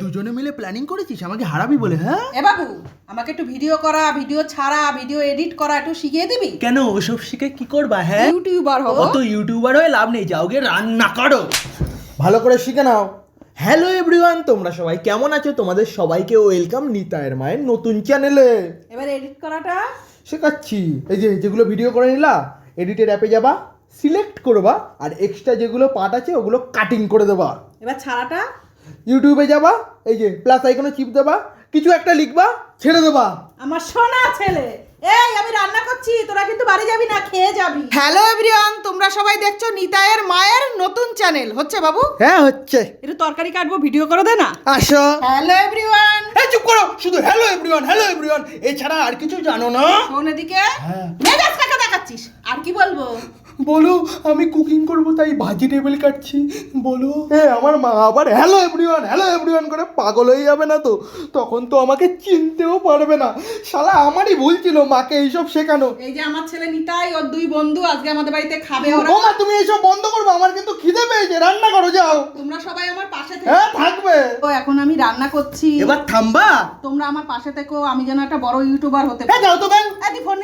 দুজনে মিলে প্ল্যানিং করেছিস আমাকে হারাবি বলে? হ্যাঁ এ বাবু, আমাকে একটু ভিডিও করা, ভিডিও ছাড়া, ভিডিও এডিট করা একটু শিখিয়ে দিবি? কেন ওসব শিখে কি করবা? হ্যাঁ ইউটিউবার হবো। অত ইউটিউবার হয়ে লাভ নেই, যাও গিয়ে রান্না করো, ভালো করে শিখে নাও। হ্যালো এভরিওয়ান, তোমরা সবাই কেমন আছো? তোমাদের সবাইকে ওয়েলকাম নিতাইয়ের মায়ের নতুন চ্যানেলে। এবার এডিট করাটা শেখাচ্ছি। এই যে যেগুলো ভিডিও করে নিলা, এডিটের অ্যাপে যাবা, সিলেক্ট করবা, আর এক্সট্রা যেগুলো পার্ট আছে ওগুলো কাটিং করে দেবা। এবার ছাড়াটা ইউটিউবে যাবা, এই যে প্লাস আইকনে চিপ দেবা, কিছু একটা লিখবা, ছেড়ে দেবা। আমার সোনা ছেলে। এই আমি রান্না করছি, তোরা কিন্তু বাড়ি যাবি না, খেয়ে যাবি। হ্যালো এভরিওয়ান, তোমরা সবাই দেখছো নিতাইয়ের মায়ের নতুন চ্যানেল। হচ্ছে বাবু? হ্যাঁ হচ্ছে। একটু তরকারি কাটবো, ভিডিও করে দে না। আসো। Hello everyone. এই চুপ করো, শুধু হ্যালো এভরিওয়ান হ্যালো এভরিওয়ান, এছাড়া আর কিছু জানো না? শোন এদিকে, হ্যাঁ। মেজাজ টাকা দেখাচ্ছিস, আর কি বলবো? বলো, আমি কুকিং করবো তাই ভেজিটেবল কাটছি, বলো। আমার মা আবার হ্যালো এভরিওয়ান করে পাগল হয়ে যাবে না তো? তখন তো আমাকে চিনতেও পারবে না। শালা আমারই ভুল ছিল মাকে এইসব শেখানো। এই যে আমার ছেলে নিতাই, ওর দুই বন্ধু আজকে আমাদের বাড়িতে খাবে ওরা। ও মা, তুমি এইসব বন্ধ করবে, আমার কিন্তু খিদে পেয়েছে, রান্না করো যাও। তোমরা সবাই আমার পাশে থেকো। হ্যাঁ থাকবে। তো এখন আমি রান্না করছি, এবার থামবা। তোমরা আমার পাশে থেকো, আমি যেন একটা বড় ইউটিউবার হতে হ্যাঁ পারি। যাও তো ব্যাং। এই ফোন